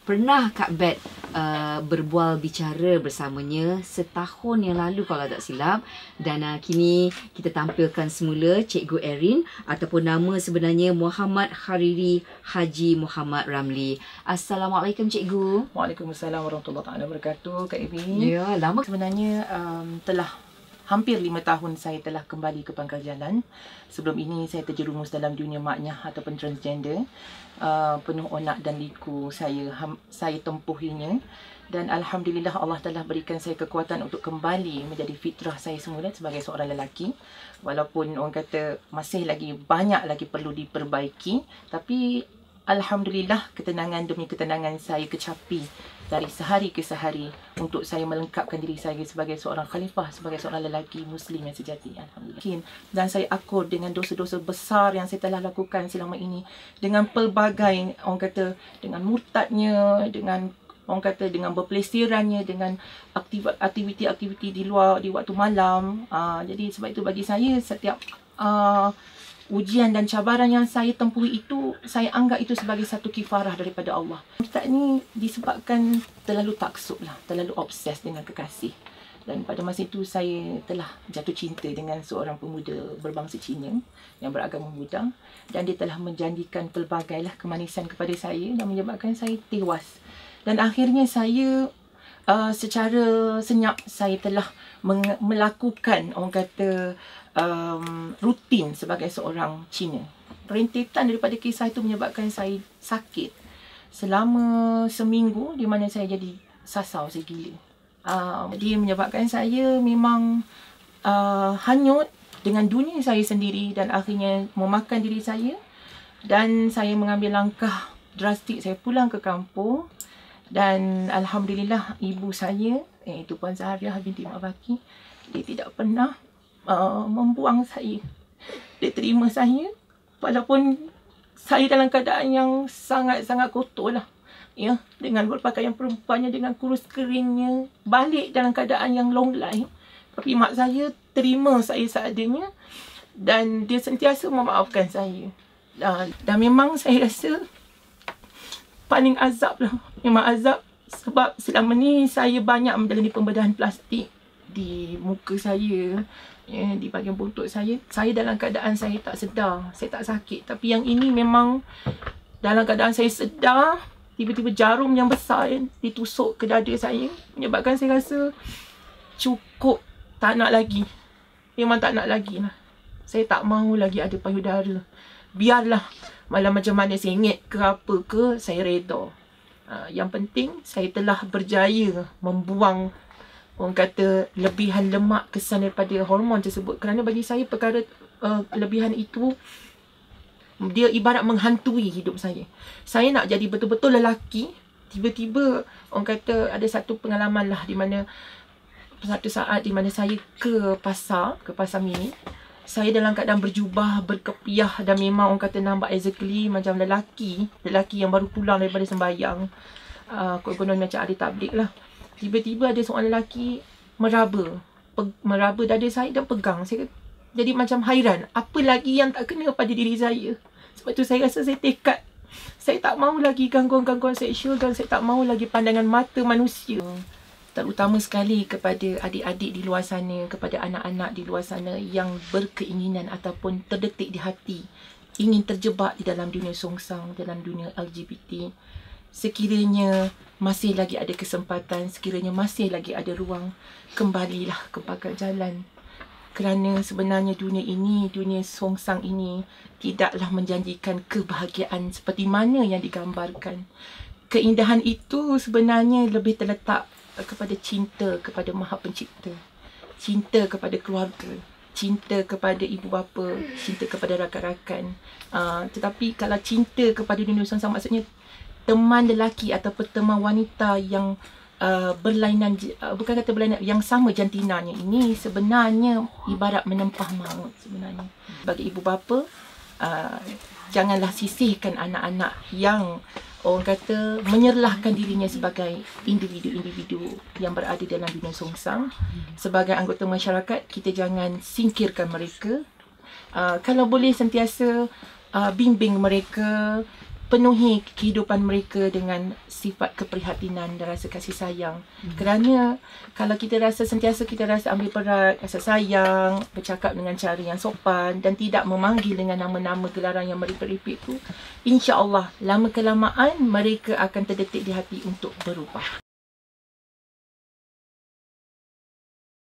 Pernah Kak Bet berbual bicara bersamanya setahun yang lalu kalau tak silap, dan kini kita tampilkan semula Cikgu Erin ataupun nama sebenarnya Muhammad Hariri Haji Muhammad Ramli. Assalamualaikum Cikgu. Waalaikumsalam warahmatullahi wabarakatuh Kak Amy. Ya, lama sebenarnya telah hampir 5 tahun saya telah kembali ke pangkal jalan. Sebelum ini saya terjerumus dalam dunia maknyah ataupun transgender. Penuh onak dan liku saya tempuhinya. Dan Alhamdulillah Allah telah berikan saya kekuatan untuk kembali menjadi fitrah saya semula sebagai seorang lelaki. Walaupun orang kata masih lagi banyak lagi perlu diperbaiki. Tapi Alhamdulillah ketenangan demi ketenangan saya kecapi dari sehari ke sehari untuk saya melengkapkan diri saya sebagai seorang khalifah, sebagai seorang lelaki Muslim yang sejati. Alhamdulillah. Dan saya akur dengan dosa-dosa besar yang saya telah lakukan selama ini. Dengan pelbagai, orang kata, dengan murtadnya, dengan orang kata dengan berpelesirannya, dengan aktiviti-aktiviti di luar, di waktu malam. Jadi sebab itu bagi saya setiap ujian dan cabaran yang saya tempuhi itu, saya anggap itu sebagai satu kifarah daripada Allah. Kita ni disebabkan terlalu taksub lah, terlalu obses dengan kekasih. Dan pada masa itu saya telah jatuh cinta dengan seorang pemuda berbangsa Cina yang beragama Buddha. Dan dia telah menjanjikan pelbagai lah kemanisan kepada saya dan menyebabkan saya tewas. Dan akhirnya saya secara senyap saya telah melakukan, orang kata, rutin sebagai seorang Cina. Rentetan daripada kisah itu menyebabkan saya sakit selama seminggu, di mana saya jadi sasau, saya gila. Dia menyebabkan saya memang hanyut dengan dunia saya sendiri dan akhirnya memakan diri saya. Dan saya mengambil langkah drastik, saya pulang ke kampung. Dan Alhamdulillah ibu saya, iaitu Puan Zahariah binti Mak Baki, dia tidak pernah membuang saya. Dia terima saya walaupun saya dalam keadaan yang sangat-sangat kotor lah. Ya, dengan berpakaian perempuannya, dengan kurus keringnya, balik dalam keadaan yang long life. Tapi mak saya terima saya seadanya dan dia sentiasa memaafkan saya. Dan memang saya rasa paling azab lah. Memang azab sebab selama ni saya banyak menjalani pembedahan plastik di muka saya, ya, di bahagian buntut saya. Saya dalam keadaan saya tak sedar, saya tak sakit. Tapi yang ini memang dalam keadaan saya sedar, tiba-tiba jarum yang besar ditusuk ke dada saya, menyebabkan saya rasa cukup, tak nak lagi. Memang tak nak lagi lah. Saya tak mahu lagi ada payudara. Biarlah malam macam mana sengit ke apa ke, saya reda. Yang penting saya telah berjaya membuang, orang kata, lebihan lemak kesan daripada hormon tersebut. Kerana bagi saya perkara kelebihan itu, dia ibarat menghantui hidup saya. Saya nak jadi betul-betul lelaki. Tiba-tiba orang kata ada satu pengalaman lah, di mana satu saat di mana saya ke pasar mini. Saya dalam keadaan berjubah, berkepiah dan memang orang kata nampak exactly macam lelaki yang baru pulang daripada sembahyang. Konon macam ada tablik lah. Tiba-tiba ada seorang lelaki meraba dada saya dan pegang. Saya jadi macam hairan. Apa lagi yang tak kena pada diri saya? Sebab tu saya rasa saya tekad. Saya tak mahu lagi gangguan-gangguan seksual dan saya tak mahu lagi pandangan mata manusia. Terutama sekali kepada adik-adik di luar sana, kepada anak-anak di luar sana yang berkeinginan ataupun terdetik di hati ingin terjebak di dalam dunia songsang, dalam dunia LGBT. Sekiranya masih lagi ada kesempatan, sekiranya masih lagi ada ruang, kembalilah ke pangkal jalan. Kerana sebenarnya dunia ini, dunia songsang ini tidaklah menjanjikan kebahagiaan seperti mana yang digambarkan. Keindahan itu sebenarnya lebih terletak kepada cinta kepada Maha Pencipta, cinta kepada keluarga, cinta kepada ibu bapa, cinta kepada rakan-rakan. Tetapi kalau cinta kepada dunia songsang, maksudnya teman lelaki ataupun teman wanita yang berlainan, bukan kata berlainan, yang sama jantinanya, ini sebenarnya ibarat menempah maut sebenarnya. Bagi ibu bapa, janganlah sisihkan anak-anak yang, orang kata, menyerlahkan dirinya sebagai individu-individu yang berada dalam dunia songsang. Sebagai anggota masyarakat, kita jangan singkirkan mereka. Kalau boleh sentiasa bimbing mereka, penuhi kehidupan mereka dengan sifat keprihatinan dan rasa kasih sayang. Kerana kalau kita sentiasa kita rasa ambil perat, rasa sayang, bercakap dengan cara yang sopan dan tidak memanggil dengan nama-nama gelaran yang meripik-ripik tu, insya-Allah lama kelamaan mereka akan terdetik di hati untuk berubah.